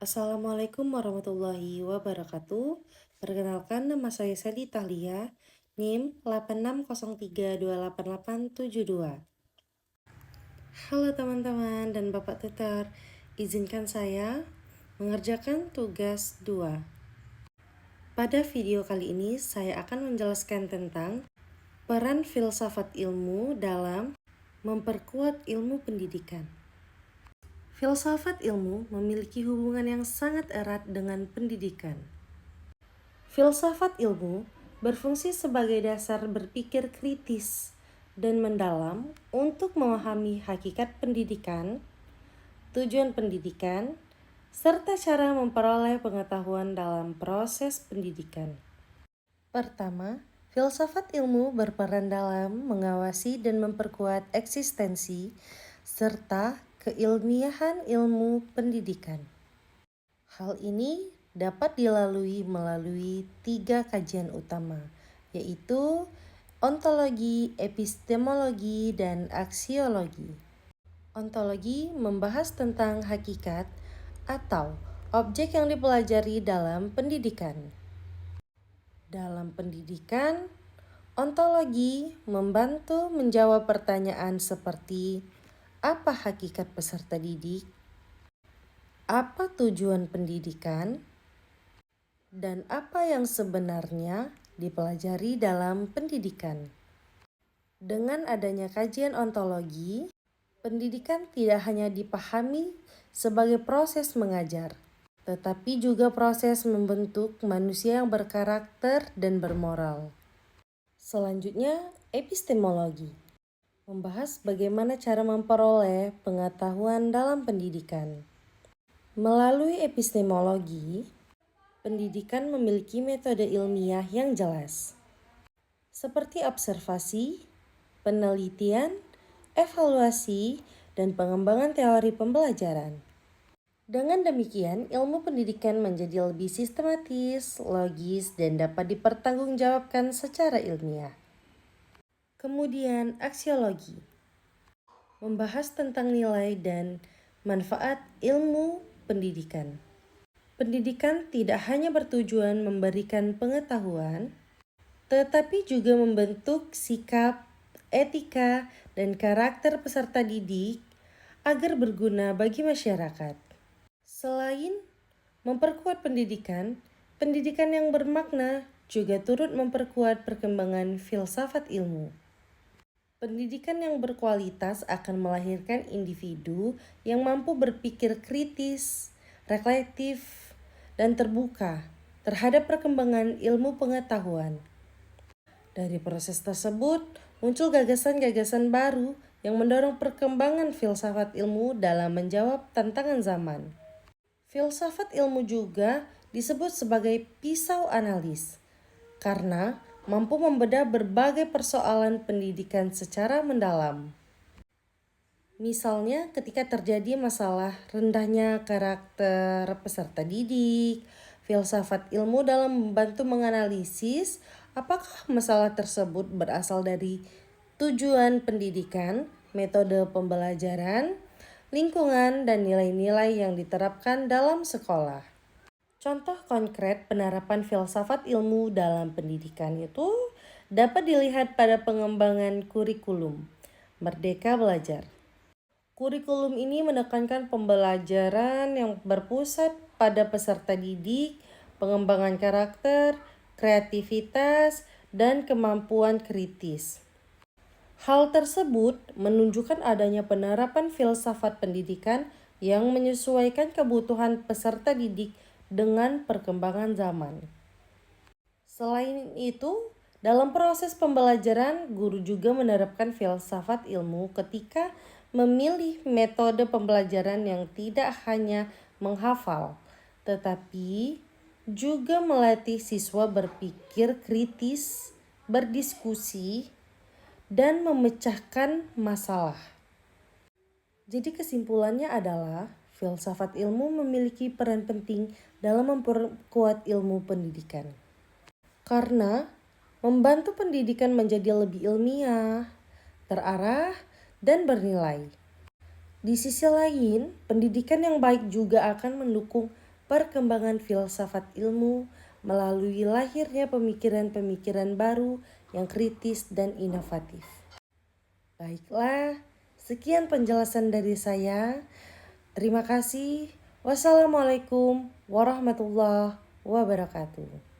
Assalamualaikum warahmatullahi wabarakatuh. Perkenalkan, nama saya Sally Tahlia, NIM 8603288872. Halo teman-teman dan Bapak Tutor, izinkan saya mengerjakan tugas 2. Pada video kali ini saya akan menjelaskan tentang peran filsafat ilmu dalam memperkuat ilmu pendidikan. Filsafat ilmu memiliki hubungan yang sangat erat dengan pendidikan. Filsafat ilmu berfungsi sebagai dasar berpikir kritis dan mendalam untuk memahami hakikat pendidikan, tujuan pendidikan, serta cara memperoleh pengetahuan dalam proses pendidikan. Pertama, filsafat ilmu berperan dalam mengawasi dan memperkuat eksistensi serta keilmiahan ilmu pendidikan. Hal ini dapat dilalui melalui 3 kajian utama, yaitu ontologi, epistemologi, dan aksiologi. Ontologi membahas tentang hakikat atau objek yang dipelajari dalam pendidikan. Dalam pendidikan, ontologi membantu menjawab pertanyaan seperti apa hakikat peserta didik, apa tujuan pendidikan, dan apa yang sebenarnya dipelajari dalam pendidikan. Dengan adanya kajian ontologi, pendidikan tidak hanya dipahami sebagai proses mengajar, tetapi juga proses membentuk manusia yang berkarakter dan bermoral. Selanjutnya, epistemologi membahas bagaimana cara memperoleh pengetahuan dalam pendidikan. Melalui epistemologi, pendidikan memiliki metode ilmiah yang jelas, seperti observasi, penelitian, evaluasi, dan pengembangan teori pembelajaran. Dengan demikian, ilmu pendidikan menjadi lebih sistematis, logis, dan dapat dipertanggungjawabkan secara ilmiah. Kemudian, aksiologi membahas tentang nilai dan manfaat ilmu pendidikan. Pendidikan tidak hanya bertujuan memberikan pengetahuan, tetapi juga membentuk sikap, etika, dan karakter peserta didik agar berguna bagi masyarakat. Selain memperkuat pendidikan, pendidikan yang bermakna juga turut memperkuat perkembangan filsafat ilmu. Pendidikan yang berkualitas akan melahirkan individu yang mampu berpikir kritis, reflektif, dan terbuka terhadap perkembangan ilmu pengetahuan. Dari proses tersebut, muncul gagasan-gagasan baru yang mendorong perkembangan filsafat ilmu dalam menjawab tantangan zaman. Filsafat ilmu juga disebut sebagai pisau analis, karena mampu membedah berbagai persoalan pendidikan secara mendalam. Misalnya ketika terjadi masalah rendahnya karakter peserta didik, filsafat ilmu dalam membantu menganalisis apakah masalah tersebut berasal dari tujuan pendidikan, metode pembelajaran, lingkungan, dan nilai-nilai yang diterapkan dalam sekolah. Contoh konkret penerapan filsafat ilmu dalam pendidikan itu dapat dilihat pada pengembangan kurikulum Merdeka Belajar. Kurikulum ini menekankan pembelajaran yang berpusat pada peserta didik, pengembangan karakter, kreativitas, dan kemampuan kritis. Hal tersebut menunjukkan adanya penerapan filsafat pendidikan yang menyesuaikan kebutuhan peserta didik dengan perkembangan zaman. Selain itu, dalam proses pembelajaran, guru juga menerapkan filsafat ilmu ketika memilih metode pembelajaran yang tidak hanya menghafal, tetapi juga melatih siswa berpikir kritis, berdiskusi, dan memecahkan masalah. Jadi kesimpulannya adalah filsafat ilmu memiliki peran penting dalam memperkuat ilmu pendidikan. Karena membantu pendidikan menjadi lebih ilmiah, terarah, dan bernilai. Di sisi lain, pendidikan yang baik juga akan mendukung perkembangan filsafat ilmu melalui lahirnya pemikiran-pemikiran baru yang kritis dan inovatif. Baiklah, sekian penjelasan dari saya. Terima kasih. Wassalamualaikum warahmatullahi wabarakatuh.